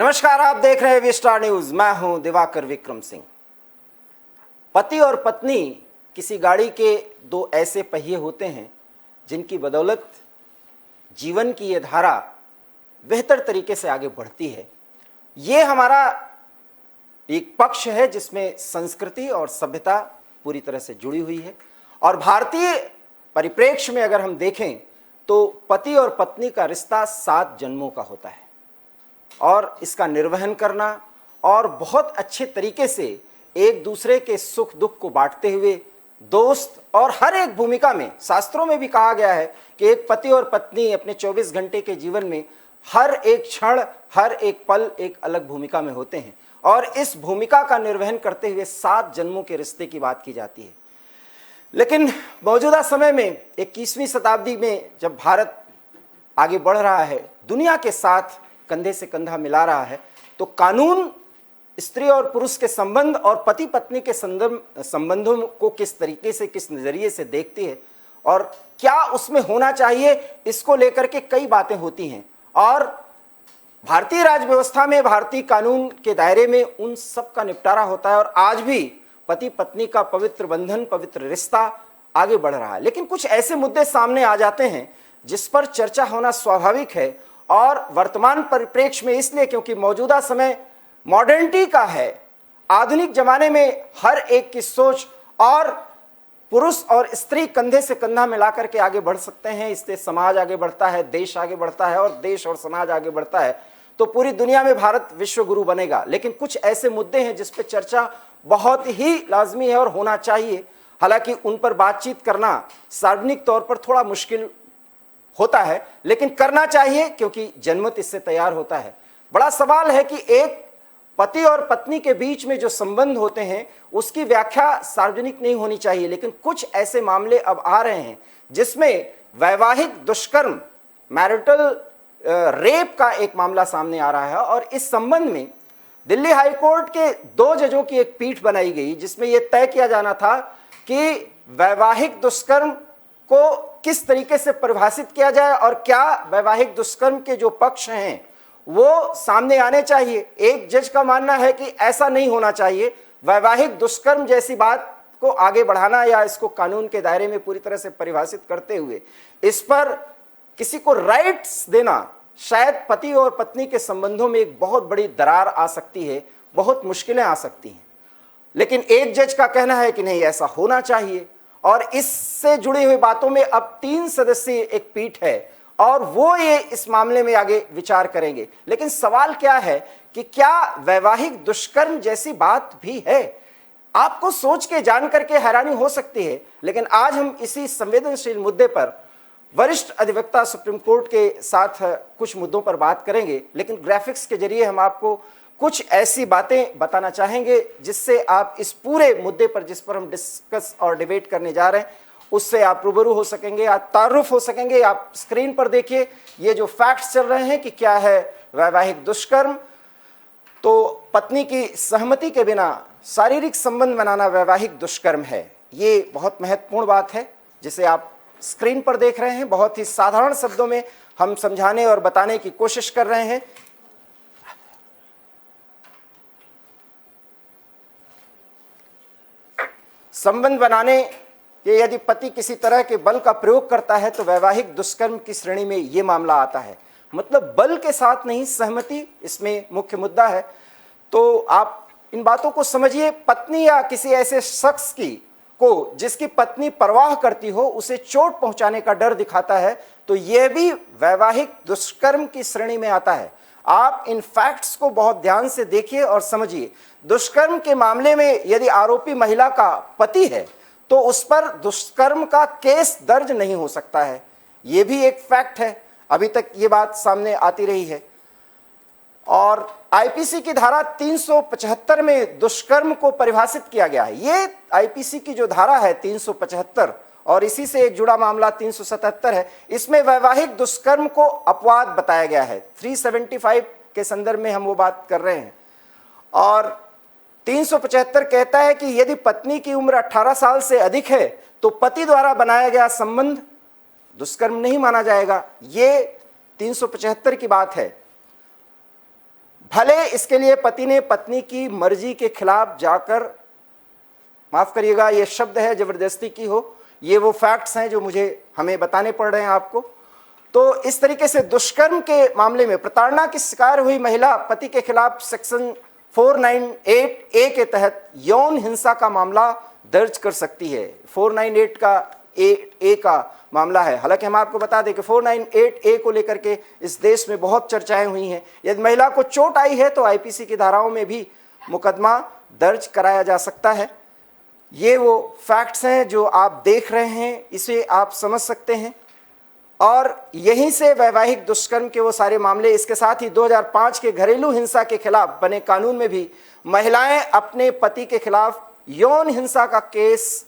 नमस्कार, आप देख रहे हैं वी स्टार न्यूज। मैं हूं दिवाकर विक्रम सिंह। पति और पत्नी किसी गाड़ी के दो ऐसे पहिए होते हैं जिनकी बदौलत जीवन की ये धारा बेहतर तरीके से आगे बढ़ती है। ये हमारा एक पक्ष है जिसमें संस्कृति और सभ्यता पूरी तरह से जुड़ी हुई है। और भारतीय परिप्रेक्ष्य में अगर हम देखें तो पति और पत्नी का रिश्ता 7 जन्मों का होता है और इसका निर्वहन करना और बहुत अच्छे तरीके से एक दूसरे के सुख दुख को बांटते हुए दोस्त और हर एक भूमिका में, शास्त्रों में भी कहा गया है कि एक पति और पत्नी अपने 24 घंटे के जीवन में हर एक क्षण, हर एक पल एक अलग भूमिका में होते हैं और इस भूमिका का निर्वहन करते हुए 7 जन्मों के रिश्ते की बात की जाती है। लेकिन मौजूदा समय में 21वीं शताब्दी में जब भारत आगे बढ़ रहा है, दुनिया के साथ कंधे से कंधा मिला रहा है, तो कानून स्त्री और पुरुष के संबंध और पति पत्नी के संबंधों को किस तरीके से, किस नजरिए से देखती है और क्या उसमें होना चाहिए, इसको लेकर के कई बातें होती हैं। और भारतीय राज्य व्यवस्था में, भारतीय कानून के दायरे में उन सब का निपटारा होता है और आज भी पति पत्नी का पवित्र बंधन, पवित्र रिश्ता आगे बढ़ रहा है। लेकिन कुछ ऐसे मुद्दे सामने आ जाते हैं जिस पर चर्चा होना स्वाभाविक है और वर्तमान परिप्रेक्ष्य में इसलिए क्योंकि मौजूदा समय मॉडर्निटी का है। आधुनिक जमाने में हर एक की सोच और पुरुष और स्त्री कंधे से कंधा मिला करके आगे बढ़ सकते हैं। इससे समाज आगे बढ़ता है, देश आगे बढ़ता है और देश और समाज आगे बढ़ता है तो पूरी दुनिया में भारत विश्व गुरु बनेगा। लेकिन कुछ ऐसे मुद्दे हैं जिस पर चर्चा बहुत ही लाजमी है और होना चाहिए। हालांकि उन पर बातचीत करना सार्वजनिक तौर पर थोड़ा मुश्किल होता है, लेकिन करना चाहिए क्योंकि जनमत इससे तैयार होता है। बड़ा सवाल है कि एक पति और पत्नी के बीच में जो संबंध होते हैं उसकी व्याख्या सार्वजनिक नहीं होनी चाहिए, लेकिन कुछ ऐसे मामले अब आ रहे हैं जिसमें वैवाहिक दुष्कर्म, मैरिटल रेप का एक मामला सामने आ रहा है। और इस संबंध में दिल्ली हाई कोर्ट के 2 जजों की एक पीठ बनाई गई जिसमें यह तय किया जाना था कि वैवाहिक दुष्कर्म को किस तरीके से परिभाषित किया जाए और क्या वैवाहिक दुष्कर्म के जो पक्ष हैं वो सामने आने चाहिए। एक जज का मानना है कि ऐसा नहीं होना चाहिए। वैवाहिक दुष्कर्म जैसी बात को आगे बढ़ाना या इसको कानून के दायरे में पूरी तरह से परिभाषित करते हुए इस पर किसी को राइट्स देना शायद पति और पत्नी के संबंधों में एक बहुत बड़ी दरार आ सकती है, बहुत मुश्किलें आ सकती हैं। लेकिन एक जज का कहना है कि नहीं, ऐसा होना चाहिए। और इससे जुड़ी हुई बातों में अब 3 सदस्यीय एक पीठ है और वो ये इस मामले में आगे विचार करेंगे। लेकिन सवाल क्या है कि क्या वैवाहिक दुष्कर्म जैसी बात भी है? आपको सोच के जान करके हैरानी हो सकती है। लेकिन आज हम इसी संवेदनशील मुद्दे पर वरिष्ठ अधिवक्ता सुप्रीम कोर्ट के साथ कुछ मुद्दों पर बात करेंगे, लेकिन ग्राफिक्स के जरिए हम आपको कुछ ऐसी बातें बताना चाहेंगे जिससे आप इस पूरे मुद्दे पर, जिस पर हम डिस्कस और डिबेट करने जा रहे हैं, उससे आप रूबरू हो सकेंगे, आप तारुफ हो सकेंगे। आप स्क्रीन पर देखिए ये जो फैक्ट्स चल रहे हैं कि क्या है वैवाहिक दुष्कर्म। तो पत्नी की सहमति के बिना शारीरिक संबंध बनाना वैवाहिक दुष्कर्म है। ये बहुत महत्वपूर्ण बात है जिसे आप स्क्रीन पर देख रहे हैं। बहुत ही साधारण शब्दों में हम समझाने और बताने की कोशिश कर रहे हैं। संबंध बनाने के यदि पति किसी तरह के बल का प्रयोग करता है तो वैवाहिक दुष्कर्म की श्रेणी में यह मामला आता है। मतलब बल के साथ नहीं, सहमति इसमें मुख्य मुद्दा है। तो आप इन बातों को समझिए। पत्नी या किसी ऐसे शख्स की को जिसकी पत्नी परवाह करती हो उसे चोट पहुंचाने का डर दिखाता है तो यह भी वैवाहिक दुष्कर्म की श्रेणी में आता है। आप इन फैक्ट्स को बहुत ध्यान से देखिए और समझिए। दुष्कर्म के मामले में यदि आरोपी महिला का पति है तो उस पर दुष्कर्म का केस दर्ज नहीं हो सकता है। यह भी एक फैक्ट है। अभी तक ये बात सामने आती रही है। और आईपीसी की धारा 375 में दुष्कर्म को परिभाषित किया गया है। ये आईपीसी की जो धारा है 375 और इसी से एक जुड़ा मामला 377 है। इसमें वैवाहिक दुष्कर्म को अपवाद बताया गया है। 375 के संदर्भ में हम वो बात कर रहे हैं। और 375 कहता है कि यदि पत्नी की उम्र 18 साल से अधिक है तो पति द्वारा बनाया गया संबंध दुष्कर्म नहीं माना जाएगा। ये 375 की बात है। भले इसके लिए पति ने पत्नी की मर्जी के खिलाफ जाकर, माफ करिएगा ये शब्द है, जबरदस्ती की हो, ये वो फैक्ट्स हैं जो हमें बताने पड़ रहे हैं आपको। तो इस तरीके से दुष्कर्म के मामले में प्रताड़ना की शिकार हुई महिला पति के खिलाफ सेक्शन 498A के तहत यौन हिंसा का मामला दर्ज कर सकती है। 498 का ए का मामला है। हालांकि हम आपको बता दें कि 498A को लेकर के इस देश में बहुत चर्चाएं हुई हैं। यदि महिला को चोट आई है तो आईपीसी की धाराओं में भी मुकदमा दर्ज कराया जा सकता है। ये वो फैक्ट्स हैं जो आप देख रहे हैं, इसे आप समझ सकते हैं। और यहीं से वैवाहिक दुष्कर्म के वो सारे मामले, इसके साथ ही 2005 के घरेलू हिंसा के खिलाफ बने कानून में भी महिलाएं अपने पति के खिलाफ यौन हिंसा का केस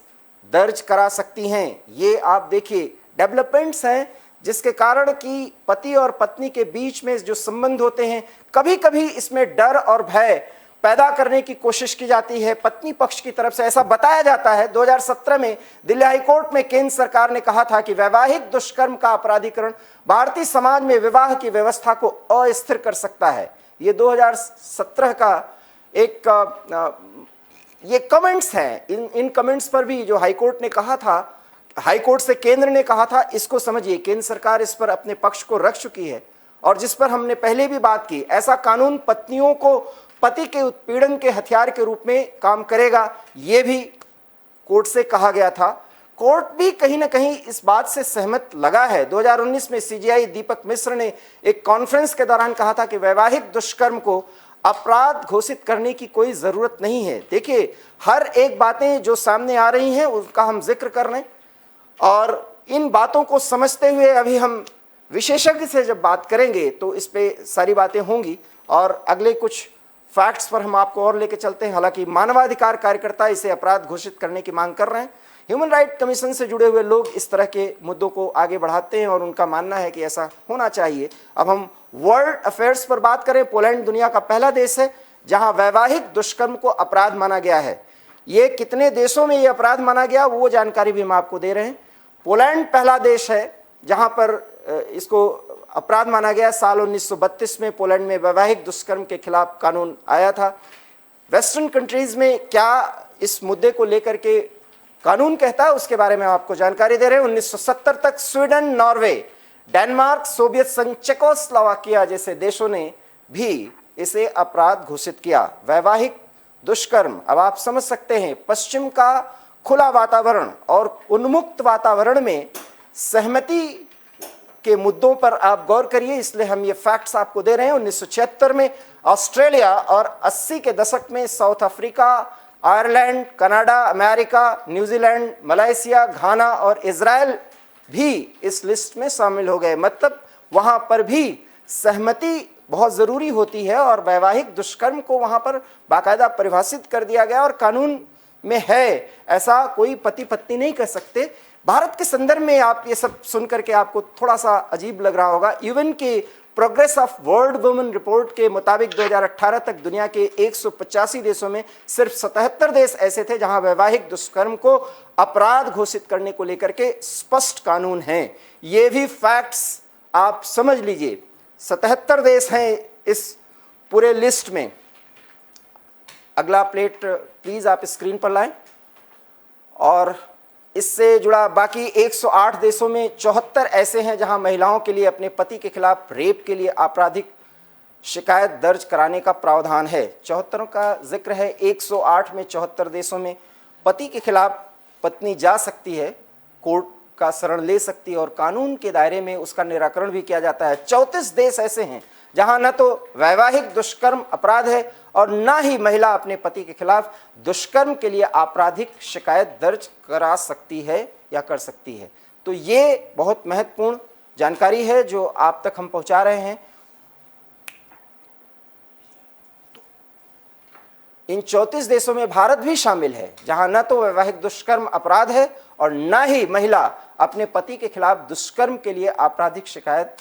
दर्ज करा सकती हैं। ये आप देखिए डेवलपमेंट्स हैं जिसके कारण कि पति और पत्नी के बीच में जो संबंध होते हैं, कभी कभी इसमें डर और भय पैदा करने की कोशिश की जाती है पत्नी पक्ष की तरफ से। ऐसा बताया जाता है 2017 में दिल्ली हाई कोर्ट में केंद्र सरकार ने कहा था कि वैवाहिक दुष्कर्म का अपराधीकरण भारतीय समाज में विवाह की व्यवस्था को अस्थिर कर सकता है। ये 2017 का एक ये कमेंट्स हैं। इन कमेंट्स पर भी जो हाई कोर्ट ने कहा था, हाई कोर्ट से केंद्र ने कहा था, इसको समझिए केंद्र सरकार इस पर अपने पक्ष को रख चुकी है। और जिस पर हमने पहले भी बात की, ऐसा कानून पत्नियों को पति के उत्पीड़न के हथियार के रूप में काम करेगा, ये भी कोर्ट से कहा गया था। कोर्ट भी कहीं ना कहीं इस बात से सहमत लगा है। 2019 में सीजेआई दीपक मिश्र ने एक कॉन्फ्रेंस के दौरान कहा था कि वैवाहिक दुष्कर्म को अपराध घोषित करने की कोई जरूरत नहीं है। देखिए, हर एक बातें जो सामने आ रही हैं उसका हम जिक्र कर रहे हैं, और इन बातों को समझते हुए अभी हम विशेषज्ञ से जब बात करेंगे तो इस पे सारी बातें होंगी। और अगले कुछ फैक्ट्स पर हम आपको और लेके चलते हैं। हालांकि मानवाधिकार कार्यकर्ता इसे अपराध घोषित करने की मांग कर रहे हैं। ह्यूमन राइट कमीशन से जुड़े हुए लोग इस तरह के मुद्दों को आगे बढ़ाते हैं और उनका मानना है कि ऐसा होना चाहिए। अब हम वर्ल्ड अफेयर्स पर बात करें। पोलैंड दुनिया का पहला देश है जहां वैवाहिक दुष्कर्म को अपराध माना गया है। ये कितने देशों में ये अपराध माना गया वो जानकारी भी हम आपको दे रहे हैं। पोलैंड पहला देश है जहां पर इसको अपराध माना गया। साल 1932 में पोलैंड में वैवाहिक दुष्कर्म के खिलाफ कानून आया था। वेस्टर्न कंट्रीज में क्या इस मुद्दे को लेकर के कानून कहता है उसके बारे में आपको जानकारी दे रहे हैं। 1970 तक स्वीडन, नॉर्वे, डेनमार्क, सोवियत संघ, चेकोस्लोवाकिया जैसे देशों ने भी इसे अपराध घोषित किया। वैवाहिक दुष्कर्म, अब आप समझ सकते हैं, पश्चिम का खुला वातावरण और उन्मुक्त वातावरण में सहमति के मुद्दों पर आप गौर करिए, इसलिए हम ये फैक्ट्स आपको दे रहे हैं। 1976 में ऑस्ट्रेलिया और 80 के दशक में South Africa, Ireland, Canada, America, New Zealand, Malaysia, Ghana और इजराइल भी इस लिस्ट में शामिल हो गए। मतलब वहां पर भी सहमति बहुत जरूरी होती है और वैवाहिक दुष्कर्म को वहां पर बाकायदा परिभाषित कर दिया गया और कानून में है। ऐसा कोई पति पत्नी नहीं कर सकते। भारत के संदर्भ में आप ये सब सुन करके आपको थोड़ा सा अजीब लग रहा होगा। यूएन के progress of world women report के मुताबिक 2018 तक दुनिया के 185 देशों में सिर्फ 77 देश ऐसे थे जहां वैवाहिक दुष्कर्म को अपराध घोषित करने को लेकर के स्पष्ट कानून हैं। ये भी फैक्ट्स आप समझ लीजिए। 77 देश हैं इस पूरे लिस्ट में। अगला प्लेट प्लीज आप स्क्रीन पर लाएं। और इससे जुड़ा बाकी 108 देशों में 74 ऐसे हैं जहां महिलाओं के लिए अपने पति के खिलाफ रेप के लिए आपराधिक शिकायत दर्ज कराने का प्रावधान है। 74 का जिक्र है। 108 में 74 देशों में पति के खिलाफ पत्नी जा सकती है, कोर्ट का शरण ले सकती है और कानून के दायरे में उसका निराकरण भी किया जाता है। 34 देश ऐसे हैं जहां न तो वैवाहिक दुष्कर्म अपराध है और न ही महिला अपने पति के खिलाफ दुष्कर्म के लिए आपराधिक शिकायत दर्ज करा सकती है या कर सकती है। तो ये बहुत महत्वपूर्ण जानकारी है जो आप तक हम पहुंचा रहे हैं। इन 34 देशों में भारत भी शामिल है जहां न तो वैवाहिक दुष्कर्म अपराध है और न ही महिला अपने पति के खिलाफ दुष्कर्म के लिए आपराधिक शिकायत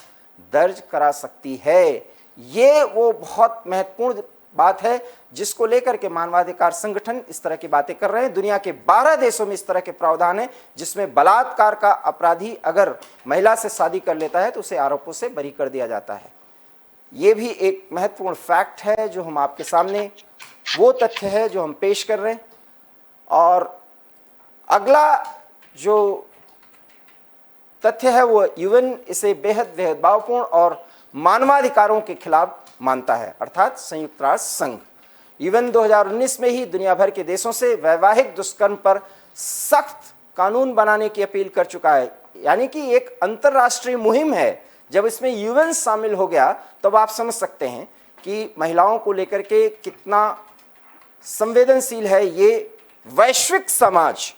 दर्ज करा सकती है। ये वो बहुत महत्वपूर्ण बात है जिसको लेकर के मानवाधिकार संगठन इस तरह की बातें कर रहे हैं। दुनिया के 12 देशों में इस तरह के प्रावधान है जिसमें बलात्कार का अपराधी अगर महिला से शादी कर लेता है तो उसे आरोपों से बरी कर दिया जाता है। ये भी एक महत्वपूर्ण फैक्ट है जो हम आपके सामने, वो तथ्य है जो हम पेश कर रहे हैं। और अगला जो तथ्य है वो यूएन इसे बेहद भेदभावपूर्ण और मानवाधिकारों के खिलाफ मानता है, अर्थात संयुक्त राष्ट्र संघ। यूएन 2019 में ही दुनिया भर के देशों से वैवाहिक दुष्कर्म पर सख्त कानून बनाने की अपील कर चुका है। यानी कि एक अंतर्राष्ट्रीय मुहिम है। जब इसमें यूएन शामिल हो गया तब आप समझ सकते हैं कि महिलाओं को लेकर के कितना संवेदनशील है ये वैश्विक समाज,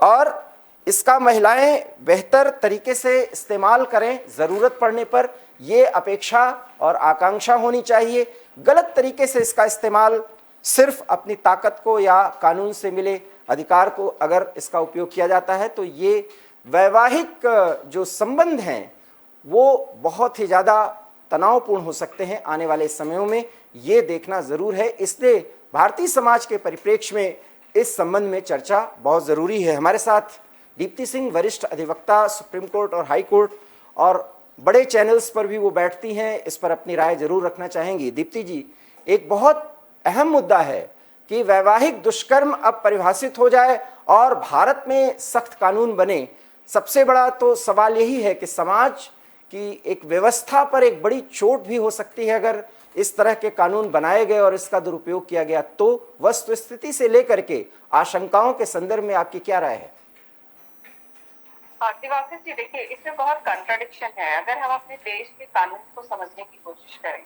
और इसका महिलाएं बेहतर तरीके से इस्तेमाल करें। ज़रूरत पड़ने पर ये अपेक्षा और आकांक्षा होनी चाहिए। गलत तरीके से इसका इस्तेमाल सिर्फ अपनी ताकत को या कानून से मिले अधिकार को अगर इसका उपयोग किया जाता है तो ये वैवाहिक जो संबंध हैं वो बहुत ही ज़्यादा तनावपूर्ण हो सकते हैं आने वाले समयों में। ये देखना ज़रूर है। इसलिए भारतीय समाज के परिप्रेक्ष्य में इस संबंध में चर्चा बहुत ज़रूरी है। हमारे साथ दीप्ति सिंह, वरिष्ठ अधिवक्ता, सुप्रीम कोर्ट और हाई कोर्ट और बड़े चैनल्स पर भी वो बैठती हैं, इस पर अपनी राय जरूर रखना चाहेंगी। दीप्ति जी, एक बहुत अहम मुद्दा है कि वैवाहिक दुष्कर्म अब परिभाषित हो जाए और भारत में सख्त कानून बने। सबसे बड़ा तो सवाल यही है कि समाज की एक व्यवस्था पर एक बड़ी चोट भी हो सकती है अगर इस तरह के कानून बनाए गए और इसका दुरुपयोग किया गया। तो वस्तुस्थिति से लेकर के आशंकाओं के संदर्भ में आपकी क्या राय है? दिवाकर जी, देखिए, इसमें बहुत कंट्राडिक्शन है। अगर हम अपने देश के कानून को समझने की कोशिश करें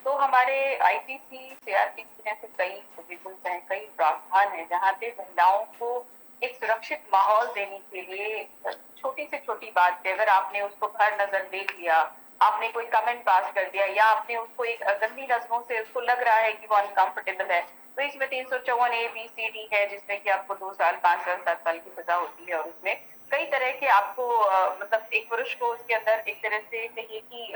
तो हमारे आईपीसी, सीआरपीसी जैसे कई प्रोविजंस हैं, कई प्रावधान हैं जहाँ पे महिलाओं को एक सुरक्षित माहौल देने के लिए छोटी से छोटी बात पे अगर आपने उसको भर नजर देख लिया, आपने कोई कमेंट पास कर दिया या आपने उसको एक गंदी नजरों से उसको लग रहा है कि वो अनकंफर्टेबल है, तो इसमें 354A, B, C, D है जिसमें कि आपको 2 साल, 5 साल, 7 साल की सजा होती है। और उसमें कई तरह के आपको मतलब एक पुरुष को उसके अंदर एक तरह से कहिए कि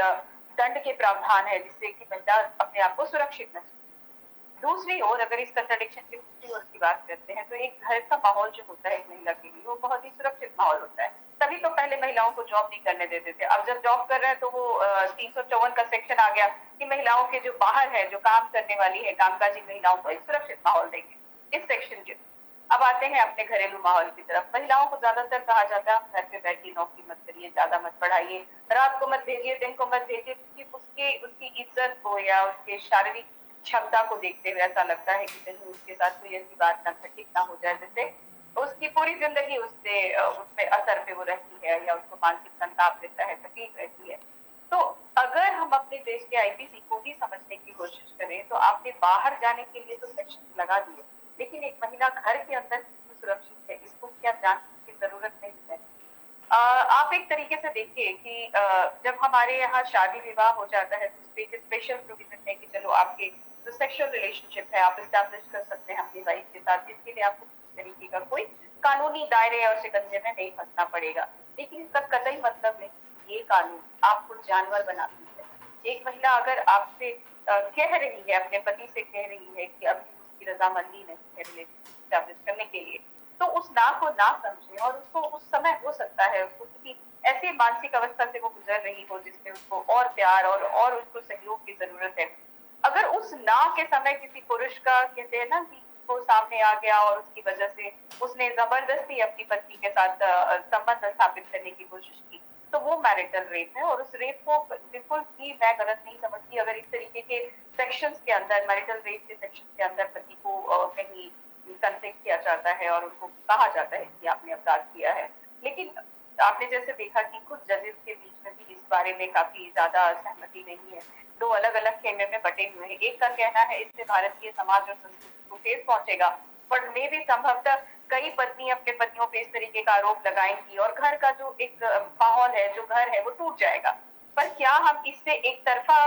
दंड के प्रावधान है जिससे कि महिला अपने आप को सुरक्षित महसूस। दूसरी ओर अगर इस कंट्राडिक्शन की दूसरी ओर की बात करते हैं तो एक घर का माहौल जो होता है एक महिला के लिए वो बहुत ही सुरक्षित माहौल होता है। तभी तो पहले महिलाओं को जॉब नहीं करने देते थे। अब जब जॉब कर रहे हैं तो वो 354 का सेक्शन आ गया कि महिलाओं के जो बाहर है, जो काम करने वाली है, कामकाजी महिलाओं को एक सुरक्षित माहौल देंगे इस सेक्शन के। अब आते हैं अपने घरेलू माहौल की तरफ। महिलाओं को ज्यादातर कहा जाता है घर पे बैठी नौकरी मत करिए, ज्यादा मत पढ़ाइए, रात को मत भेजिए, दिन को मत भेजिए, क्योंकि उसकी इज्जत को या उसके शारीरिक क्षमता को देखते हुए ऐसा लगता है कि कहीं उसके साथ कोई ऐसी बात ना घटित ना हो जाए जिससे उसकी पूरी जिंदगी उससे उसमें असर पे वो रहती है या उसको मानसिक संताप देता है, तकलीफ रहती है। तो अगर हम अपने देश के आईपीसी को भी समझने की कोशिश करें तो आपने बाहर जाने के लिए तो सेक्शन लगा दिए, लेकिन एक महिला घर के अंदर सुरक्षित है इसको क्या जानने की जरूरत नहीं है। आप एक तरीके से देखिए कि जब हमारे यहाँ शादी विवाह हो जाता है तो स्पेशल प्रोविजन है कि चलो आपके जो सेक्सुअल रिलेशनशिप है आप इस्टेब्लिश कर सकते हैं अपनी वाइफ के साथ, इसके लिए आपको किसी तरीके का कोई कानूनी दायरे और शिकंजे में नहीं फंसना पड़ेगा। लेकिन इसका कतई मतलब नहीं ये कानून आपको जानवर बनाती है। एक महिला अगर आपसे कह रही है, अपने पति से कह रही है कि अभी उसकी रजामंदी नहीं है रिलेशनशिप इस्टेब्लिश करने के लिए, तो उस ना को ना समझे और उसको उस समय हो सकता है उसको किसी ऐसे मानसिक अवस्था से वो गुजर रही हो जिसमें उसको और प्यार और उसको सहयोग की जरूरत है। अगर उस ना के समय किसी पुरुष का कहते हैं ना कि वो सामने आ गया और उसकी वजह से उसने जबरदस्ती अपनी पत्नी के साथ संबंध स्थापित करने की कोशिश की तो वो मैरिटल रेप है। और उस रेप को बिल्कुल भी मैं गलत नहीं समझती अगर इस तरीके के सेक्शंस के अंदर, मैरिटल रेप के सेक्शन के अंदर पति को कहीं कंसेक्ट किया जाता है और उनको कहा जाता है कि आपने अपराध किया है। लेकिन आपने जैसे देखा कि कुछ जजेस के बीच में भी इस बारे में काफी ज्यादा सहमति नहीं है, दो अलग अलग खेमे में बटे हुए हैं। एक का कहना है इससे भारतीय समाज और संस्कृति को ठेस पहुंचेगा, पर मे भी संभवतः कई पत्नी अपने पतियों पे इस तरीके का आरोप लगाएंगी और घर का जो एक माहौल है, जो घर है, वो टूट जाएगा। पर क्या हम इससे एक तरफा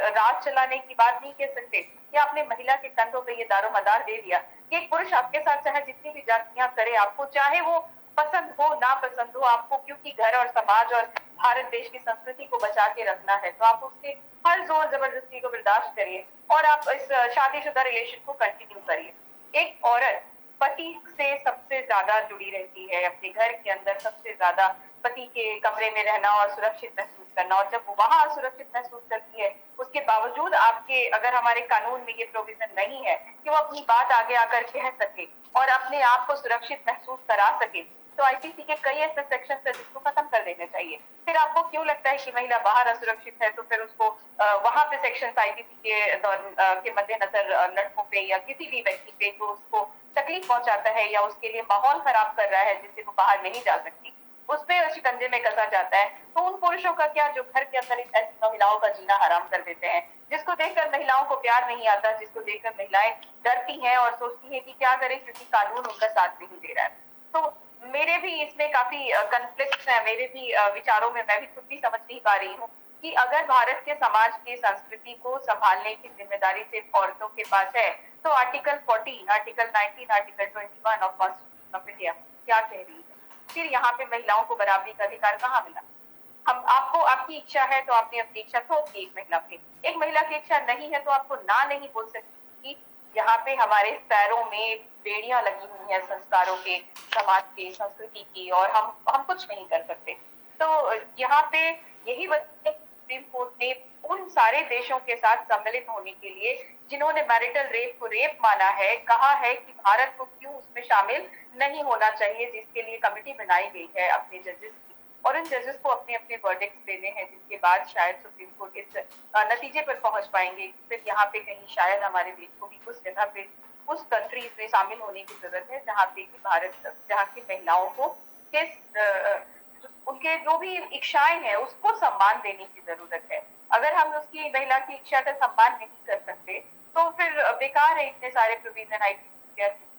राज चलाने की बात नहीं कह सकते? क्या आपने महिला के कंधों पे ये दारोमदार दे दिया कि एक पुरुष आपके साथ चाहे जितनी भी जातियां करे, आपको चाहे वो पसंद हो ना पसंद हो, आपको क्योंकि घर और समाज और भारत देश की संस्कृति को बचा के रखना है तो आप उसके हर जोर जबरदस्ती को बर्दाश्त करिए और आप इस शादीशुदा रिलेशन को कंटिन्यू करिए। एक औरत पति से सबसे ज्यादा जुड़ी रहती है, अपने घर के अंदर सबसे ज्यादा पति के कमरे में रहना और सुरक्षित महसूस करना, और जब वो वहां असुरक्षित महसूस करती है उसके बावजूद आपके अगर हमारे कानून में ये प्रोविजन नहीं है कि वो अपनी बात आगे आकर कह सके और अपने आप को सुरक्षित महसूस करा सके, तो आईपीसी के कई ऐसे सेक्शन है जिसको खत्म कर देने चाहिए। फिर आपको क्यों लगता है कि महिला बाहर असुरक्षित है तो फिर उसको वहां पे सेक्शन आईपीसी के मद्देनजर लड़कों पे या किसी भी व्यक्ति पे जो उसको तकलीफ पहुंचाता है या उसके लिए माहौल खराब कर रहा है जिससे वो बाहर नहीं जा सकती, उस पे शिकंजे में कसा जाता है। तो उन पुरुषों का क्या जो घर के अंदर ऐसी महिलाओं का जीना हराम कर देते हैं, जिसको देखकर महिलाओं को प्यार नहीं आता, जिसको देखकर महिलाएं डरती हैं और सोचती है कि क्या करें क्योंकि कानून उनका साथ नहीं दे रहा है। तो मेरे भी इसमें काफी कॉन्फ्लिक्ट्स हैं, मेरे भी विचारों में मैं भी खुद भी समझ नहीं पा रही हूँ कि अगर भारत के समाज की संस्कृति को संभालने की जिम्मेदारी सिर्फ औरतों के पास है तो article 14, article 19, article 21 of constitution of India क्या कह रही है? फिर यहाँ पे महिलाओं को बराबरी का अधिकार कहाँ मिला? हम आपको आपकी इच्छा है तो आपने अपनी इच्छा थोप दी एक महिला की इच्छा नहीं है तो आपको ना नहीं बोल सकती। यहाँ पे हमारे पैरों में बेड़ियां लगी हुई हैं संस्कारों के, समाज के, संस्कृति की, और हम कुछ नहीं कर सकते। तो यहाँ पे यही वजह सुप्रीम कोर्ट ने उन सारे देशों के साथ सम्मिलित होने के लिए जिन्होंने मैरिटल रेप को रेप माना है, कहा है कि भारत को क्यों उसमें शामिल नहीं होना चाहिए, जिसके लिए कमेटी बनाई गई है अपने जजेस की, और इन जजेस को अपने अपने वर्डिक्ट्स देने हैं जिसके बाद शायद सुप्रीम कोर्ट इस नतीजे पर पहुंच पाएंगे। फिर यहाँ पे कहीं शायद हमारे देश को भी उस जगह पे उस कंट्रीज में शामिल होने की जरूरत है जहाँ पे कि भारत जहाँ की महिलाओं को उनके जो भी इच्छाएं हैं उसको सम्मान देने की जरूरत है। अगर हम उसकी महिला की इच्छा का सम्मान नहीं कर सकते तो फिर बेकार है इतने सारे प्रोविजन आई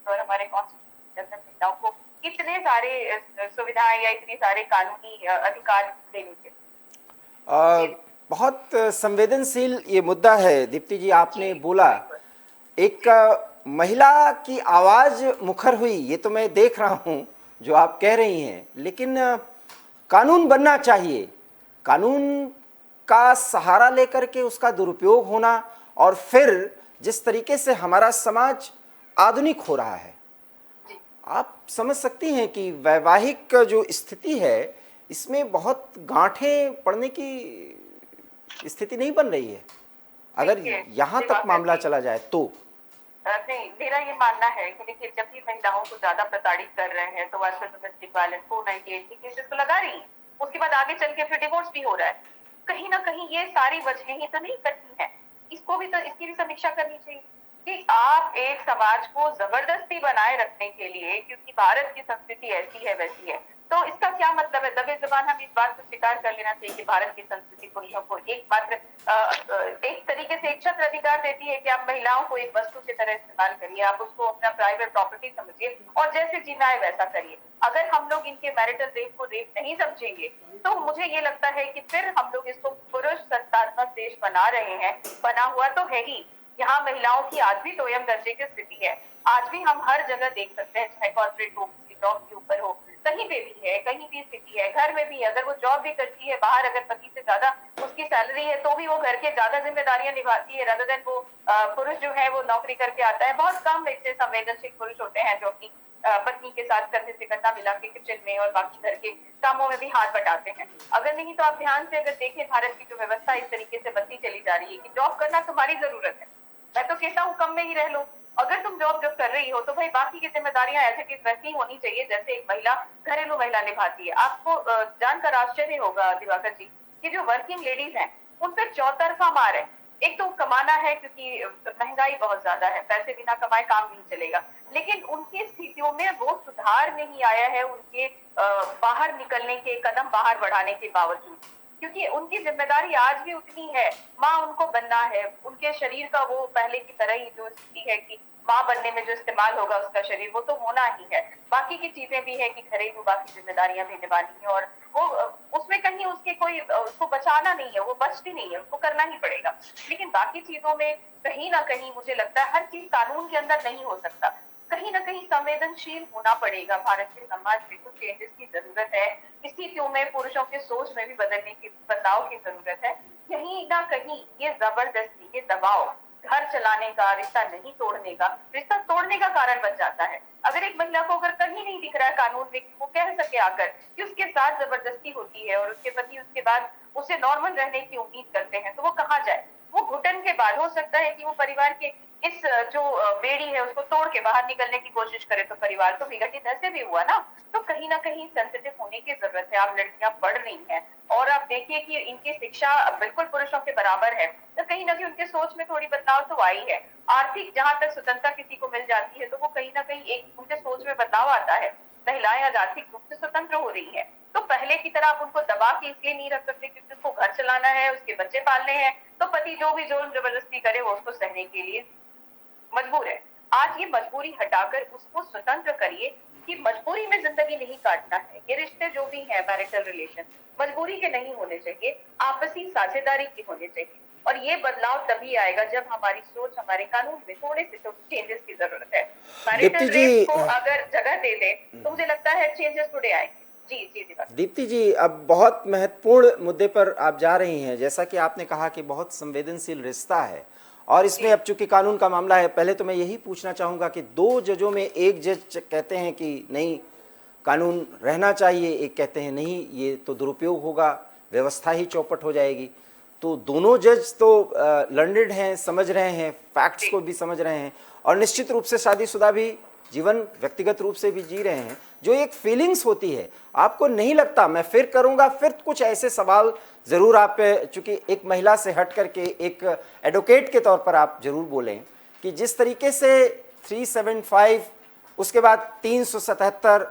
और हमारे कॉन्स्टिट्यूशन महिलाओं को इतने सारे सुविधाएं या इतने सारे कानूनी अधिकार देने के। बहुत संवेदनशील ये मुद्दा है दीप्ति जी, आपने बोला एक महिला की आवाज मुखर हुई, ये तो मैं देख रहा हूँ जो आप कह रही हैं, लेकिन कानून बनना चाहिए। कानून का सहारा लेकर के उसका दुरुपयोग होना, और फिर जिस तरीके से हमारा समाज आधुनिक हो रहा है, आप समझ सकती हैं कि वैवाहिक जो स्थिति है इसमें बहुत गांठें पड़ने की स्थिति नहीं बन रही है अगर यहाँ तक मामला चला जाए तो। नहीं, मेरा ये मानना है कि देखिए जब भी महिलाओं को ज्यादा प्रताड़ित कर रहे हैं तो आजकल डोमेस्टिक वायलेंस 498 के केसेस को लगा रही है, उसके बाद आगे चल के फिर डिवोर्स भी हो रहा है। कहीं ना कहीं ये सारी वजहें ही तो नहीं करती हैं, इसको भी तो इसकी भी समीक्षा करनी चाहिए कि आप एक समाज को जबरदस्ती बनाए रखने के लिए, क्योंकि भारत की संस्कृति ऐसी है वैसी है, तो इसका क्या मतलब है? दबे जबान हम इस बात को स्वीकार कर लेना चाहिए कि भारत की संस्कृति पुरुषों को एक तरीके से एक छत्र अधिकार देती है कि आप महिलाओं को एक वस्तु की तरह इस्तेमाल करिए, आप उसको अपना प्राइवेट प्रॉपर्टी समझिए और जैसे जीना है वैसा करिए। अगर हम लोग इनके मैरिटल रेप को रेप नहीं समझेंगे तो मुझे ये लगता है कि फिर हम लोग इसको पुरुष सत्तात्मक देश बना रहे हैं। बना हुआ तो है ही, यहाँ महिलाओं की आज भी दोयम दर्जे की स्थिति है। आज भी हम हर जगह देख सकते हैं, चाहे कॉर्पोरेट हो, किसी जॉब के ऊपर हो, कहीं पे भी है, कहीं भी स्थिति है, घर में भी है। अगर वो जॉब भी करती है बाहर, अगर पति से ज्यादा उसकी सैलरी है तो भी वो घर के ज्यादा जिम्मेदारियां निभाती है rather than वो पुरुष जो है वो नौकरी करके आता है। बहुत कम ऐसे संवेदनशील पुरुष होते हैं जो अपनी पत्नी के साथ कंधे से कंधा मिला के किचन में और बाकी घर के कामों में भी हाथ बटाते हैं। अगर नहीं तो आप ध्यान से अगर देखें, भारत की जो व्यवस्था इस तरीके से बनती चली जा रही है कि जॉब करना तुम्हारी जरूरत है, मैं तो कहता हूँ कम में ही रह लो। अगर तुम जॉब कर रही हो तो भाई बाकी की जिम्मेदारियां ऐसे की वैसी होनी चाहिए जैसे एक महिला घरेलू महिला निभाती है। आपको जानकर आश्चर्य होगा दिवाकर जी कि जो वर्किंग लेडीज हैं उन पर चौतरफा मार है। एक तो कमाना है क्योंकि महंगाई बहुत ज्यादा है, पैसे बिना कमाए काम नहीं चलेगा, लेकिन उनकी स्थितियों में वो सुधार नहीं आया है उनके बाहर निकलने के, कदम बाहर बढ़ाने के बावजूद, क्योंकि उनकी जिम्मेदारी आज भी उतनी है। माँ उनको बनना है, उनके शरीर का वो पहले की तरह ही जो स्थिति है कि माँ बनने में जो इस्तेमाल होगा उसका शरीर वो तो होना ही है। बाकी की चीजें भी है कि घरेलू बाकी जिम्मेदारियां भी निभानी है और वो उसमें कहीं उसके कोई उसको बचाना नहीं है, वो बचती नहीं है, उसको करना ही पड़ेगा। लेकिन बाकी चीजों में कहीं ना कहीं मुझे लगता है हर चीज कानून के अंदर नहीं हो सकता, कहीं ना कहीं संवेदनशील होना पड़ेगा। भारत के समाज में कुछ चेंजेस की जरूरत है, स्थितियों में पुरुषों के सोच में भी बदलाव की जरूरत है। कहीं ना कहीं ये जबरदस्ती, ये दबाव घर चलाने का, रिश्ता नहीं तोड़ने का, रिश्ता तोड़ने का कारण बन जाता है। अगर एक महिला को अगर कहीं नहीं दिख रहा है कानून में कि वो कह सके आकर कि उसके साथ जबरदस्ती होती है और उसके पति उसके बाद उससे नॉर्मल रहने की उम्मीद करते हैं, तो वो कहाँ जाए? वो घुटन के बाद हो सकता है कि वो परिवार के इस जो बेड़ी है उसको तोड़ के बाहर निकलने की कोशिश करे, तो परिवार तो विघटित ऐसे भी हुआ ना। तो कहीं ना कहीं सेंसिटिव होने की जरूरत है। आप लड़कियां पढ़ रही हैं और आप देखिए कि इनकी शिक्षा बिल्कुल पुरुषों के बराबर है, तो कहीं ना कहीं उनके सोच में थोड़ी बदलाव तो आई है। आर्थिक जहां तक स्वतंत्रता किसी को मिल जाती है तो वो कहीं ना कहीं एक उनके सोच में बदलाव आता है। महिलाएं आज आर्थिक रूप से स्वतंत्र हो रही है, तो पहले की तरह आप उनको दबा के इसलिए नहीं रख सकते क्योंकि उसको घर चलाना है, उसके बच्चे पालने हैं, तो पति जो भी जोर जबरदस्ती करे वो उसको सहने के लिए मजबूर है। आज ये मजबूरी हटाकर उसको स्वतंत्र करिए कि मजबूरी में जिंदगी नहीं काटना है। ये रिश्ते जो भी है मैरिटल रिलेशन मजबूरी के नहीं होने चाहिए, आपसी साझेदारी के होने चाहिए। और ये बदलाव तभी आएगा जब हमारी सोच, हमारे कानून में थोड़े से तो चेंजेस की जरूरत है। दीप्ति मैरिटल जी, रेप को अगर जगह दे दे तो मुझे लगता है चेंजेस टुडे आएंगे। जी जी जी दीप्ति जी, अब बहुत महत्वपूर्ण मुद्दे पर आप जा रही हैं। जैसा कि आपने कहा कि बहुत संवेदनशील रिश्ता है और इसमें अब चूंकि कानून का मामला है, पहले तो मैं यही पूछना चाहूँगा कि दो जजों में एक जज कहते हैं कि नहीं, कानून रहना चाहिए, एक कहते हैं नहीं, ये तो दुरुपयोग होगा, व्यवस्था ही चौपट हो जाएगी। तो दोनों जज तो लर्नड हैं, समझ रहे हैं, फैक्ट्स को भी समझ रहे हैं और निश्चित रूप से शादीशुदा भी जीवन व्यक्तिगत रूप से भी जी रहे हैं। जो एक फीलिंग्स होती है, आपको नहीं लगता, मैं फिर करूंगा, फिर कुछ ऐसे सवाल ज़रूर आप, चूंकि एक महिला से हट करके एक एडवोकेट के तौर पर आप जरूर बोलें कि जिस तरीके से 375, उसके बाद 377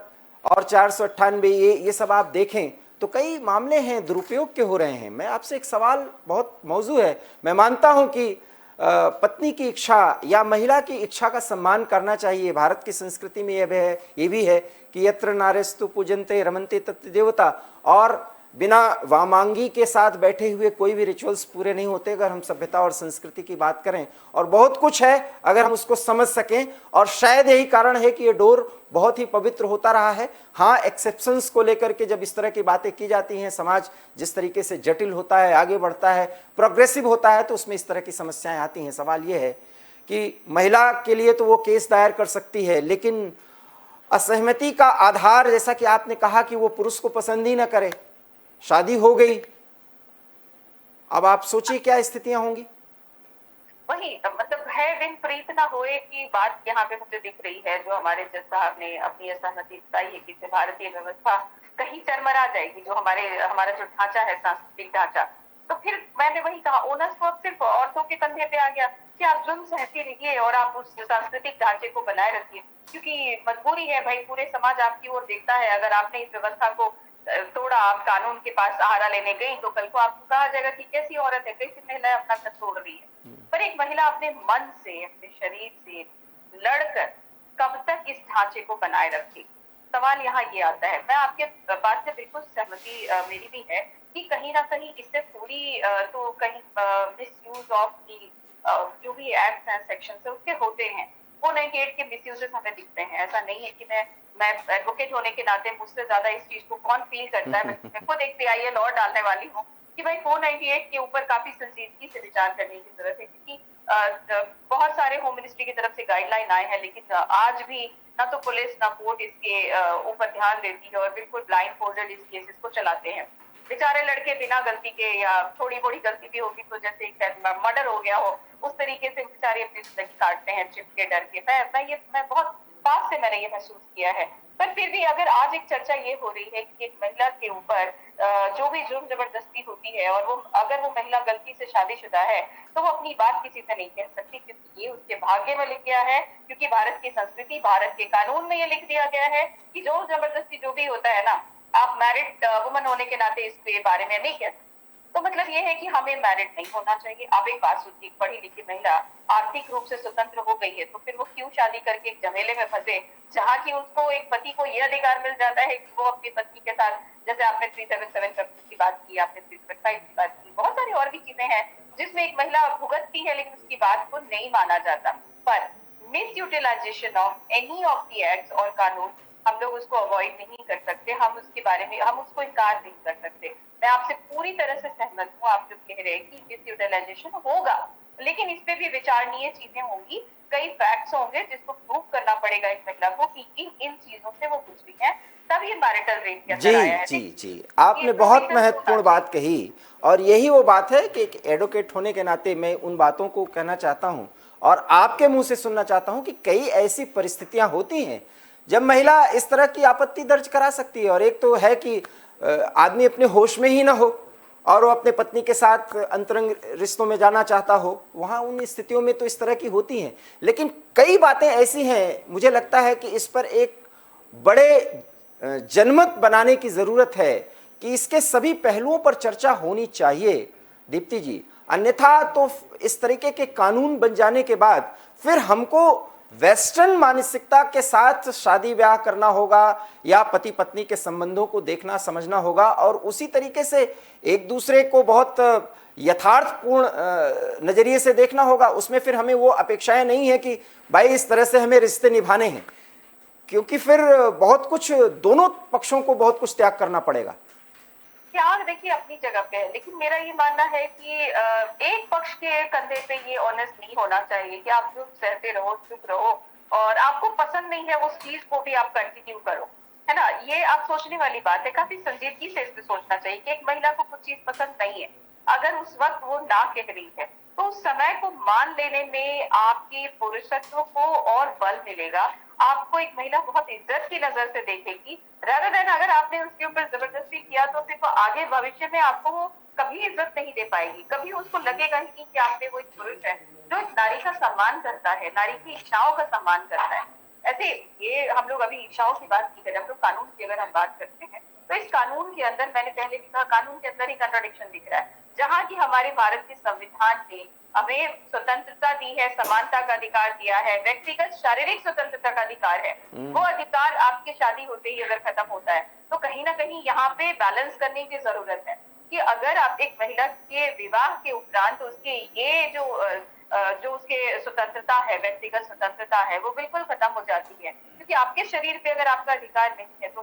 और 498, ये सब आप देखें तो कई मामले हैं दुरुपयोग के हो रहे हैं। मैं आपसे एक सवाल, बहुत मौजू है, मैं मानता हूं कि पत्नी की इच्छा या महिला की इच्छा का सम्मान करना चाहिए। भारत की संस्कृति में ये भी है कि यत्र नार्यस्तु पूजन्ते रमन्ते तत्र देवता, और बिना वामांगी के साथ बैठे हुए कोई भी रिचुअल्स पूरे नहीं होते अगर हम सभ्यता और संस्कृति की बात करें। और बहुत कुछ है अगर हम उसको समझ सकें, और शायद यही कारण है कि ये डोर बहुत ही पवित्र होता रहा है। हाँ, एक्सेप्शंस को लेकर के जब इस तरह की बातें की जाती हैं, समाज जिस तरीके से जटिल होता है, आगे बढ़ता है, प्रोग्रेसिव होता है, तो उसमें इस तरह की समस्याएं आती हैं। सवाल ये है कि महिला के लिए तो वो केस दायर कर सकती है, लेकिन असहमति का आधार, जैसा कि आपने कहा कि वो पुरुष को पसंद ही ना करे, शादी हो गई, अब आप सोचिए क्या स्थितियां होंगी। वही मतलब है बिन प्रीत ना होए की बात यहाँ पे मुझे दिख रही है, जो हमारे जज साहब ने अपनी असहमति जताई है कि भारतीय व्यवस्था कहीं चरमरा जाएगी, जो हमारा जो ढांचा है, सांस्कृतिक ढांचा। तो फिर मैंने वही कहा, ओनस तो अब सिर्फ औरतों के कंधे पे आ गया कि आप जुल्म सहते रहिए और आप उस सांस्कृतिक ढांचे को बनाए रखिए, क्योंकि मजबूरी है भाई, पूरे समाज आपकी ओर देखता है। अगर आपने इस व्यवस्था को तोड़ा, आप कानून के पास सहारा लेने गई, तो कल को आपको कहा जाएगा कि कैसी औरत है, कैसी महिला अपना घर तोड़ रही है। पर एक महिला अपने मन से, अपने शरीर से लड़कर कब तक इस ढांचे को बनाए रखेगी? सवाल यहाँ ये आता है। मैं आपके बात से बिल्कुल सहमति मेरी भी है कि कहीं ना कहीं इससे थोड़ी तो कहीं मिसयूज ऑफ दी जो भी एक्ट एंड सेक्शन है उसके होते हैं। 498 के मिसयूजेस हमें दिखते हैं। ऐसा नहीं है कि मैं एडवोकेट होने के नाते मुझसे ज्यादा इस चीज को कौन फील करता है, मैं खुद एक PIL और डालने वाली हूँ कि भाई 498 के ऊपर काफी संजीदगी से विचार करने की जरूरत है, क्योंकि बहुत सारे होम मिनिस्ट्री की तरफ से गाइडलाइन आए हैं, लेकिन आज भी ना तो पुलिस ना कोर्ट इसके ऊपर ध्यान देती है और बिल्कुल ब्लाइंड फोल्डेड इस केसेस को चलाते हैं। बेचारे लड़के बिना गलती के, या थोड़ी बड़ी गलती भी होगी तो जैसे एक मर्डर हो गया हो, उस तरीके से बेचारे अपनी जिंदगी काटते हैं चिप के डर के। मैं बहुत पास से मैंने ये महसूस किया है। पर फिर भी अगर आज एक चर्चा ये हो रही है कि एक महिला के ऊपर जो भी जुर्म जबरदस्ती होती है और वो अगर वो महिला गलती से शादीशुदा है तो वो अपनी बात किसी से नहीं कह सकती, क्योंकि ये उसके भाग्य में लिख गया है, क्योंकि भारत की संस्कृति, भारत के कानून में ये लिख दिया गया है कि जो जबरदस्ती जो भी होता है ना, आप मैरिड वुमन होने के नाते इसके बारे में नहीं कह सकते। तो मतलब ये है कि हमें मैरिड नहीं होना चाहिए। आप एक बात सोचिए, पढ़ी लिखी महिला आर्थिक रूप से स्वतंत्र हो गई है तो फिर वो क्यों शादी करके एक झमेले में फंसे, जहाँ की उसको एक पति को ये अधिकार मिल जाता है कि वो अपनी पत्नी के साथ, जैसे आपने 377 की बात की, आपने 375 की बात की, बहुत सारी और भी चीजें हैं जिसमें एक महिला भुगतती है लेकिन उसकी बात को नहीं माना जाता। पर misutilization of any of the act और कानून, हम लोग उसको अवॉइड नहीं कर सकते, हम उसके बारे में हम उसको इनकार नहीं कर सकते। मैं आपसे पूरी तरह से सहमत हूँ, आप जो कह रहे हैं कि मिस यूटिलाइजेशन होगा, लेकिन इस पे भी विचारणीय चीजें होंगी। कई फैक्ट्स होंगे जिसको प्रूव करना पड़ेगा एक महिला को कि इन इन चीजों से वो गुजरी है, तब ये मैरिटल रेप के अंदर आया है। जी आपने बहुत महत्वपूर्ण बात कही, और यही वो बात है कि एक एडवोकेट होने के नाते मैं उन बातों को कहना चाहता हूं और आपके मुंह से सुनना चाहता हूं कि कई ऐसी परिस्थितियां होती हैं जब महिला इस तरह की आपत्ति दर्ज करा सकती है। और एक तो है कि आदमी अपने होश में ही ना हो और वो अपने पत्नी के साथ अंतरंग रिश्तों में जाना चाहता हो, वहाँ उन स्थितियों में तो इस तरह की होती हैं। लेकिन कई बातें ऐसी हैं, मुझे लगता है कि इस पर एक बड़े जनमत बनाने की ज़रूरत है कि इसके सभी पहलुओं पर चर्चा होनी चाहिए दीप्ति जी। अन्यथा तो इस तरीके के कानून बन जाने के बाद फिर हमको वेस्टर्न मानसिकता के साथ शादी ब्याह करना होगा या पति पत्नी के संबंधों को देखना समझना होगा, और उसी तरीके से एक दूसरे को बहुत यथार्थपूर्ण नजरिए से देखना होगा। उसमें फिर हमें वो अपेक्षाएं नहीं है कि भाई इस तरह से हमें रिश्ते निभाने हैं, क्योंकि फिर बहुत कुछ दोनों पक्षों को बहुत कुछ त्याग करना पड़ेगा। त्याग देखिए अपनी जगह पे है, लेकिन मेरा ये मानना है कि एक पक्ष के कंधे पे ये ऑनेस्ट नहीं होना चाहिए कि आप चुप सहते रहो, चुप रहो, और आपको पसंद नहीं है उस चीज को भी आप कंटिन्यू करो, है ना। ये आप सोचने वाली बात है, काफी संजीदगी से इस पे सोचना चाहिए कि एक महिला को कुछ चीज पसंद नहीं है, अगर उस वक्त वो ना कह रही है तो उस समय को मान लेने में आपकी पुरुषत्व को और बल मिलेगा। आपको एक महिला बहुत इज्जत की नजर से देखेगी, rather than अगर आपने उसके ऊपर जबरदस्ती किया तो सिर्फ आगे भविष्य में आपको वो कभी इज्जत नहीं दे पाएगी, कभी उसको लगेगा ही नहीं कि आपने वो एक पुरुष है जो एक नारी का सम्मान करता है, नारी की इच्छाओं का सम्मान करता है। ऐसे ये हम लोग अभी इच्छाओं की बात नहीं कर रहे, हम लोग कानून की अगर हम बात करते हैं तो इस कानून के अंदर, मैंने पहले भी कहा, कानून के अंदर ही कंट्राडिक्शन दिख रहा है। जहाँ की हमारे भारत के संविधान ने हमें स्वतंत्रता दी है, समानता का अधिकार दिया है, व्यक्तिगत शारीरिक स्वतंत्रता का अधिकार है, वो अधिकार आपकी शादी होते ही अगर खत्म होता है तो कहीं ना कहीं यहाँ पे बैलेंस करने की जरूरत है कि अगर आप एक महिला के विवाह के उपरांत उसके ये जो उसके स्वतंत्रता है, व्यक्तिगत स्वतंत्रता है, वो बिल्कुल खत्म हो जाती है, क्योंकि आपके शरीर पे अगर आपका अधिकार नहीं है तो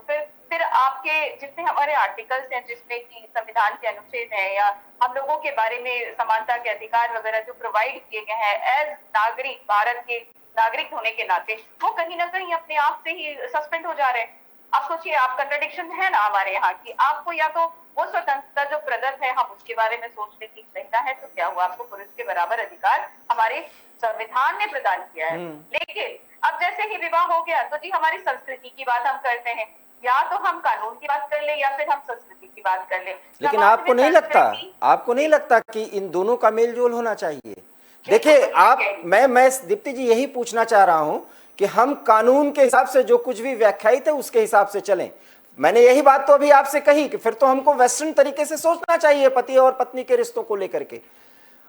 फिर आपके जितने हमारे आर्टिकल्स हैं जिसमें कि संविधान के अनुच्छेद है या हम लोगों के बारे में समानता के अधिकार वगैरह जो प्रोवाइड किए गए हैं एज नागरिक, भारत के नागरिक होने के नाते, वो कहीं ना कहीं अपने आप से ही सस्पेंड हो जा रहे हैं। आप सोचिए, आप कंट्राडिक्शन है ना हमारे यहाँ की, आपको या तो वो स्वतंत्रता जो प्रदत्त है हम उसके बारे में सोचने की महिला है तो क्या हुआ, आपको पुरुष के बराबर अधिकार हमारे संविधान ने प्रदान किया है। लेकिन अब जैसे ही विवाह हो गया तो जी हमारी संस्कृति की बात हम करते हैं, या तो हम कानून की बात कर ले या फिर हम संस्कृति की बात कर ले। लेकिन आपको नहीं लगता कि इन दोनों का मेल जोल होना चाहिए? देखिए मैं दीप्ति जी यही पूछना चाह रहा हूं कि हम कानून के हिसाब से जो कुछ भी व्याख्यायित है उसके हिसाब से चलें। मैंने यही बात तो अभी आपसे कही कि फिर तो हमको वेस्टर्न तरीके से सोचना चाहिए पति और पत्नी के रिश्तों को लेकर के।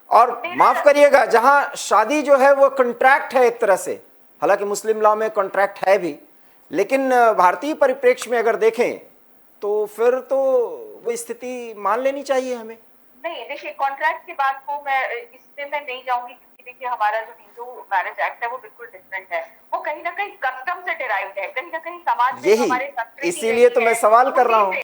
और माफ करिएगा, जहां शादी जो है वो कॉन्ट्रैक्ट है एक तरह से, हालांकि मुस्लिम लॉ में कॉन्ट्रैक्ट है भी, लेकिन भारतीय परिप्रेक्ष्य में अगर देखें तो फिर तो वो स्थिति मान लेनी चाहिए हमें। नहीं, देखिए कॉन्ट्रैक्ट की बात को इसमें मैं नहीं जाऊंगी, क्योंकि देखिए हमारा जो हिंदू मैरिज एक्ट है वो बिल्कुल डिफरेंट है, वो कहीं ना कहीं कस्टम से डिराइव्ड है, कहीं ना कहीं समाज में हमारे संस्कृति, इसीलिए तो मैं सवाल कर रहा हूँ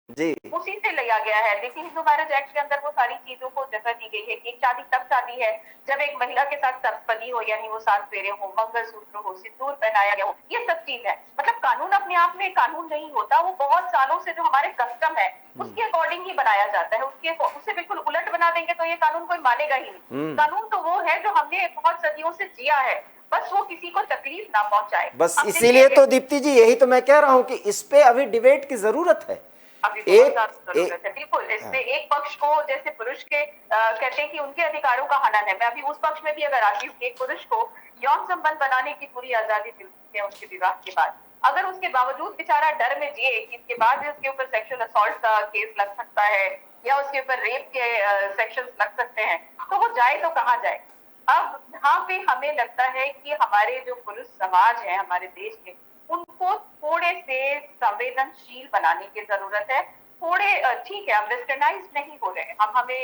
जी, उसी से लिया गया है। देखिए हिंदू मैरिज एक्ट के अंदर वो सारी चीजों को जगह दी गई है। एक शादी तब शादी है जब एक महिला के साथ सप्तपदी हो, यानी वो 7 फेरे हो, मंगलसूत्र हो, सिंदूर पहनाया गया हो, ये सब चीज है। मतलब कानून अपने आप में कानून नहीं होता, वो बहुत सालों से जो हमारे कस्टम है उसके अकॉर्डिंग ही बनाया जाता है। उससे बिल्कुल उलट बना देंगे तो ये कानून कोई मानेगा ही नहीं। कानून तो वो है जो हमने बहुत सदियों से जिया है, बस वो किसी को तकलीफ ना पहुंचाए। बस इसीलिए तो दीप्ति जी यही तो मैं कह रहा हूँ कि इस पे अभी डिबेट की जरूरत है। बिल्कुल इसमें एक पक्ष को, जैसे पुरुष के कहते हैं कि उनके अधिकारों का हनन है, मैं अभी उस पक्ष में भी अगर आती हूँ कि एक पुरुष को यौन संबंध बनाने की पूरी आजादी मिलती है उसके विवाह के बाद, अगर उसके बावजूद बेचारा डर में जिए कि इसके बाद भी उसके ऊपर सेक्सुअल असॉल्ट का केस लग सकता है या उसके ऊपर रेप के सेक्शंस लग सकते हैं, तो वो जाए तो कहाँ जाए। अब यहाँ पे हमें लगता है कि हमारे जो पुरुष समाज है हमारे देश के, उनको थोड़े से संवेदनशील बनाने की जरूरत है। थोड़े ठीक है, हम वेस्टर्नाइज नहीं हो रहे हैं,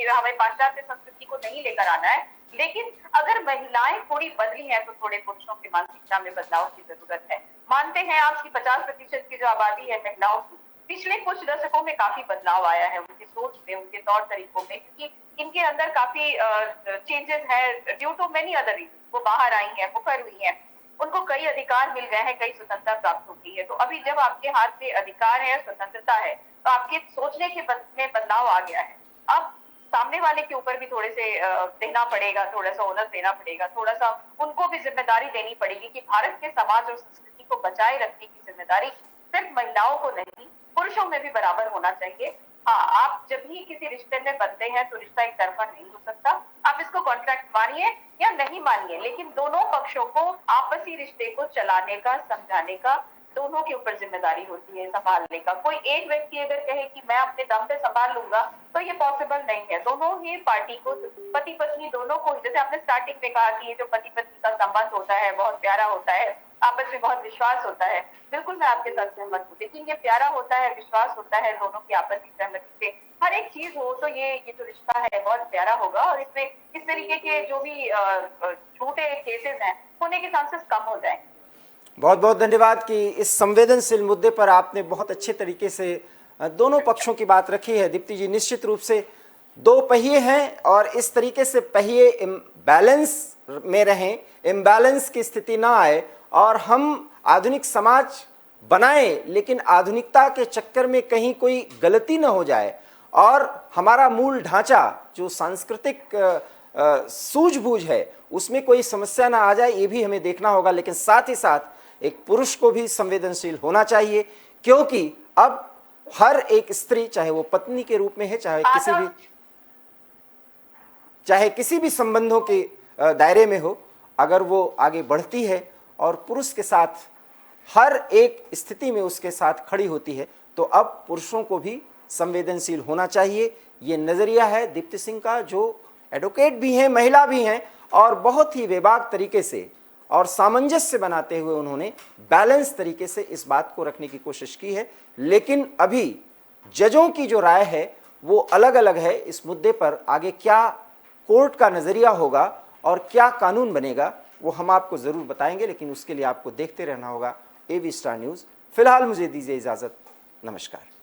हमें पाश्चात्य संस्कृति को नहीं लेकर आना है, लेकिन अगर महिलाएं थोड़ी बदली हैं तो थोड़े पुरुषों की मानसिकता में बदलाव की जरूरत है। मानते हैं आपकी 50% की जो आबादी है महिलाओं की, पिछले कुछ दशकों में काफी बदलाव आया है उनकी सोच में, उनके तौर तरीकों में, क्योंकि इनके अंदर काफी चेंजेस है due to many other reason. वो बाहर आई हैं, मुखर हुई हैं, उनको कई अधिकार मिल गए हैं, कई स्वतंत्रता प्राप्त होती है। तो अभी जब आपके हाथ में अधिकार है, स्वतंत्रता है, तो आपके सोचने के में बदलाव आ गया है। अब सामने वाले के ऊपर भी थोड़े से देना पड़ेगा, थोड़ा सा ओनर देना पड़ेगा, थोड़ा सा उनको भी जिम्मेदारी देनी पड़ेगी कि भारत के समाज और संस्कृति को बचाए रखने की जिम्मेदारी सिर्फ महिलाओं को नहीं, पुरुषों में भी बराबर होना चाहिए। हाँ, आप जब भी किसी रिश्ते में बनते हैं तो रिश्ता एक तरफा नहीं हो सकता। आप इसको कॉन्ट्रैक्ट मानिए या नहीं मानिए, लेकिन दोनों पक्षों को आपसी रिश्ते को चलाने का, समझाने का दोनों के ऊपर जिम्मेदारी होती है, संभालने का। कोई एक व्यक्ति अगर कहे कि मैं अपने दम पे संभाल लूंगा तो ये पॉसिबल नहीं है। दोनों ही पार्टी को, पति पत्नी दोनों को, जैसे आपने स्टार्टिंग में कहा कि ये जो पति पत्नी का संबंध होता है बहुत प्यारा होता है, आपस में बहुत विश्वास होता है, बिल्कुल मैं आपके साथ सहमत हूँ। लेकिन ये प्यारा होता है, विश्वास होता है, दोनों की आपसी सहमति से हर एक चीज हो तो ये जो रिश्ता है बहुत प्यारा होगा और इसमें इस तरीके के जो भी झूठे केसेस हैं होने के चांसेस कम हो जाएंगे। बहुत बहुत धन्यवाद कि इस संवेदनशील मुद्दे पर आपने बहुत अच्छे तरीके से दोनों पक्षों की बात रखी है। दीप्ति जी, निश्चित रूप से दो पहिए हैं और इस तरीके से पहिए बैलेंस में रहें, इम्बैलेंस की स्थिति ना आए और हम आधुनिक समाज बनाएं, लेकिन आधुनिकता के चक्कर में कहीं कोई गलती ना हो जाए और हमारा मूल ढांचा जो सांस्कृतिक सूझबूझ है उसमें कोई समस्या ना आ जाए, ये भी हमें देखना होगा। लेकिन साथ ही साथ एक पुरुष को भी संवेदनशील होना चाहिए, क्योंकि अब हर एक स्त्री, चाहे वो पत्नी के रूप में है, चाहे किसी भी संबंधों के दायरे में हो, अगर वो आगे बढ़ती है और पुरुष के साथ हर एक स्थिति में उसके साथ खड़ी होती है, तो अब पुरुषों को भी संवेदनशील होना चाहिए। ये नज़रिया है दीप्ति सिंह का, जो एडवोकेट भी हैं, महिला भी हैं, और बहुत ही बेबाक तरीके से और सामंजस्य बनाते हुए उन्होंने बैलेंस तरीके से इस बात को रखने की कोशिश की है। लेकिन अभी जजों की जो राय है वो अलग अलग है इस मुद्दे पर। आगे क्या कोर्ट का नज़रिया होगा और क्या कानून बनेगा वो हम आपको ज़रूर बताएंगे, लेकिन उसके लिए आपको देखते रहना होगा AV स्टार न्यूज़। फिलहाल मुझे दीजिए इजाज़त, नमस्कार।